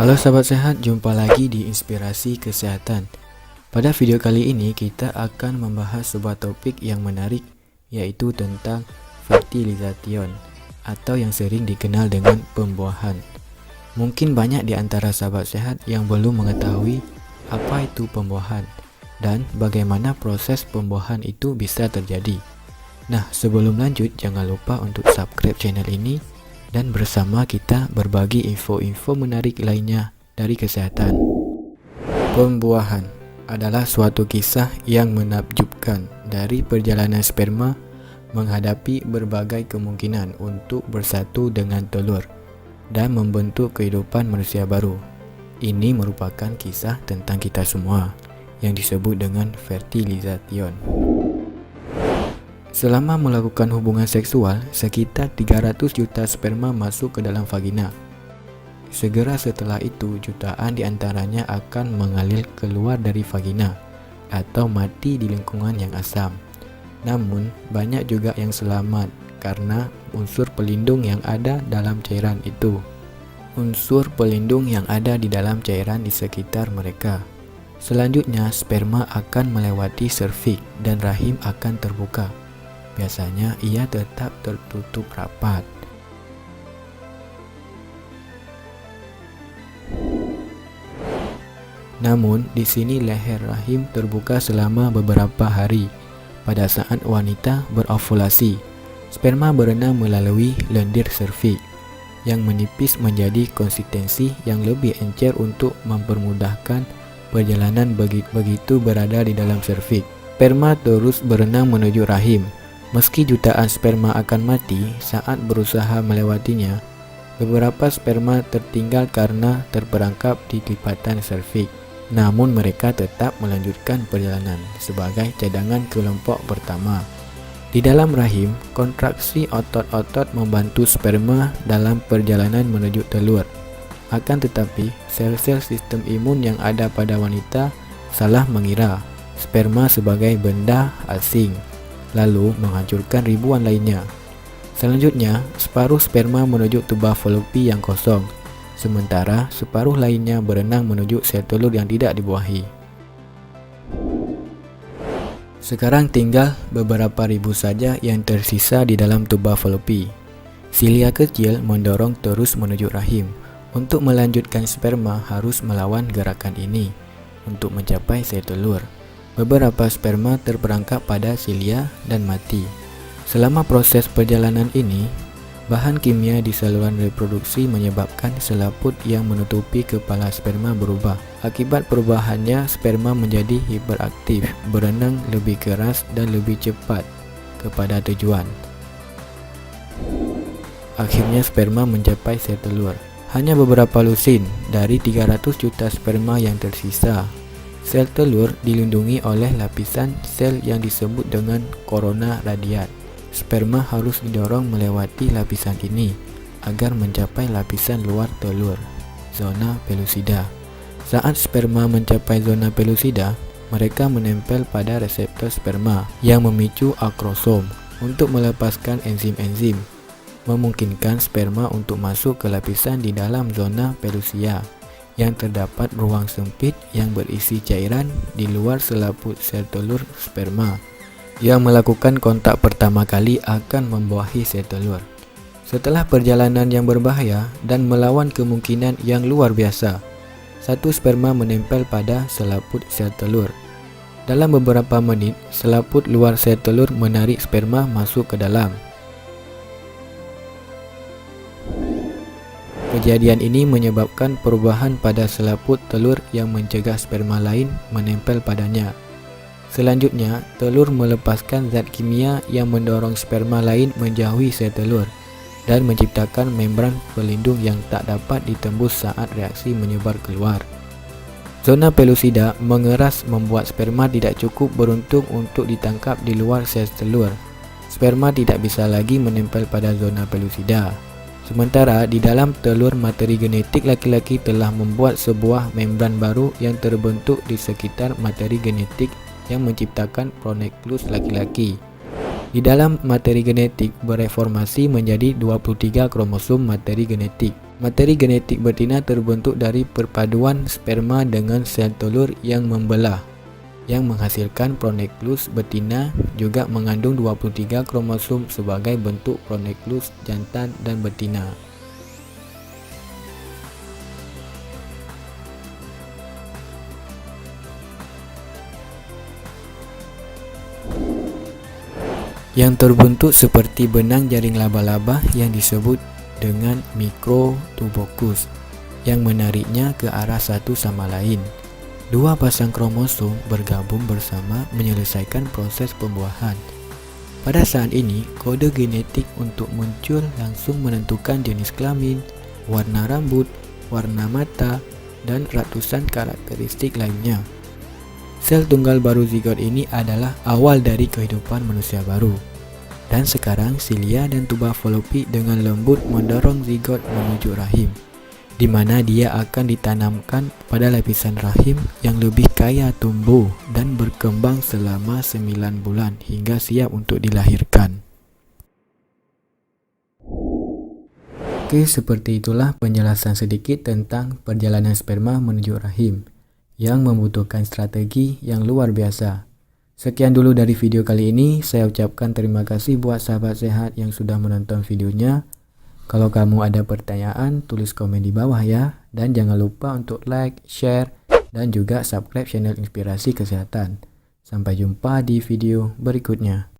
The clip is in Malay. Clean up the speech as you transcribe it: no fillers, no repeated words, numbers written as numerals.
Halo sahabat sehat, jumpa lagi di Inspirasi Kesehatan. Pada video kali ini kita akan membahas sebuah topik yang menarik, yaitu tentang fertilization atau yang sering dikenal dengan pembuahan. Mungkin banyak di antara sahabat sehat yang belum mengetahui apa itu pembuahan dan bagaimana proses pembuahan itu bisa terjadi. Nah, sebelum lanjut jangan lupa untuk subscribe channel ini dan bersama kita berbagi info-info menarik lainnya dari kesehatan. Pembuahan adalah suatu kisah yang menakjubkan dari perjalanan sperma menghadapi berbagai kemungkinan untuk bersatu dengan telur dan membentuk kehidupan manusia baru. Ini merupakan kisah tentang kita semua yang disebut dengan fertilization. Selama melakukan hubungan seksual, sekitar 300 juta sperma masuk ke dalam vagina. Segera setelah itu, jutaan di antaranya akan mengalir keluar dari vagina atau mati di lingkungan yang asam. Namun, banyak juga yang selamat karena unsur pelindung yang ada dalam cairan itu. Unsur pelindung yang ada di dalam cairan di sekitar mereka. Selanjutnya, sperma akan melewati serviks dan rahim akan terbuka. Biasanya ia tetap tertutup rapat. Namun, di sini leher rahim terbuka selama beberapa hari. Pada saat wanita berovulasi, sperma berenang melalui lendir serviks yang menipis menjadi konsistensi yang lebih encer untuk mempermudahkan perjalanan begitu berada di dalam serviks. Sperma terus berenang menuju rahim. Meski jutaan sperma akan mati saat berusaha melewatinya, beberapa sperma tertinggal karena terperangkap di lipatan serviks. Namun mereka tetap melanjutkan perjalanan sebagai cadangan kelompok pertama. Di dalam rahim, kontraksi otot-otot membantu sperma dalam perjalanan menuju telur. Akan tetapi, sel-sel sistem imun yang ada pada wanita salah mengira sperma sebagai benda asing, lalu menghancurkan ribuan lainnya. Selanjutnya, separuh sperma menuju tuba falopi yang kosong, sementara separuh lainnya berenang menuju sel telur yang tidak dibuahi. Sekarang tinggal beberapa ribu saja yang tersisa di dalam tuba falopi. Silia kecil mendorong terus menuju rahim. Untuk melanjutkan, sperma harus melawan gerakan ini untuk mencapai sel telur. Beberapa sperma terperangkap pada silia dan mati. Selama proses perjalanan ini, bahan kimia di saluran reproduksi menyebabkan selaput yang menutupi kepala sperma berubah. Akibat perubahannya, sperma menjadi hiperaktif, berenang lebih keras dan lebih cepat kepada tujuan. Akhirnya sperma mencapai sel telur. Hanya beberapa lusin dari 300 juta sperma yang tersisa. Sel telur dilindungi oleh lapisan sel yang disebut dengan korona radiat. Sperma harus didorong melewati lapisan ini agar mencapai lapisan luar telur, zona pellucida. Saat sperma mencapai zona pellucida, mereka menempel pada reseptor sperma yang memicu akrosom untuk melepaskan enzim-enzim, memungkinkan sperma untuk masuk ke lapisan di dalam zona pellucida yang terdapat ruang sempit yang berisi cairan di luar selaput sel telur sperma yang melakukan kontak pertama kali akan membuahi sel telur. Setelah perjalanan yang berbahaya dan melawan kemungkinan yang luar biasa, satu sperma menempel pada selaput sel telur. Dalam beberapa menit, selaput luar sel telur menarik sperma masuk ke dalam. Kejadian ini menyebabkan perubahan pada selaput telur yang mencegah sperma lain menempel padanya. Selanjutnya, telur melepaskan zat kimia yang mendorong sperma lain menjauhi sel telur dan menciptakan membran pelindung yang tak dapat ditembus saat reaksi menyebar keluar. Zona pellucida mengeras membuat sperma tidak cukup beruntung untuk ditangkap di luar sel telur. Sperma tidak bisa lagi menempel pada zona pellucida. Sementara di dalam telur, materi genetik laki-laki telah membuat sebuah membran baru yang terbentuk di sekitar materi genetik yang menciptakan proneklus laki-laki. Di dalam materi genetik bereformasi menjadi 23 kromosom materi genetik. Materi genetik betina terbentuk dari perpaduan sperma dengan sel telur yang membelah, yang menghasilkan proneklus betina. Juga mengandung 23 kromosom sebagai bentuk proneklus jantan dan betina. Yang terbentuk seperti benang jaring laba-laba yang disebut dengan mikrotuberkus, yang menariknya ke arah satu sama lain. Dua pasang kromosom bergabung bersama menyelesaikan proses pembuahan. Pada saat ini, kode genetik untuk muncul langsung menentukan jenis kelamin, warna rambut, warna mata, dan ratusan karakteristik lainnya. Sel tunggal baru zigot ini adalah awal dari kehidupan manusia baru. Dan sekarang silia dan tuba fallopi dengan lembut mendorong zigot menuju rahim, di mana dia akan ditanamkan pada lapisan rahim yang lebih kaya tumbuh dan berkembang selama 9 bulan hingga siap untuk dilahirkan. Oke, seperti itulah penjelasan sedikit tentang perjalanan sperma menuju rahim yang membutuhkan strategi yang luar biasa. Sekian dulu dari video kali ini. Saya ucapkan terima kasih buat sahabat sehat yang sudah menonton videonya. Kalau kamu ada pertanyaan, tulis komen di bawah ya. Dan jangan lupa untuk like, share, dan juga subscribe channel Inspirasi Kesehatan. Sampai jumpa di video berikutnya.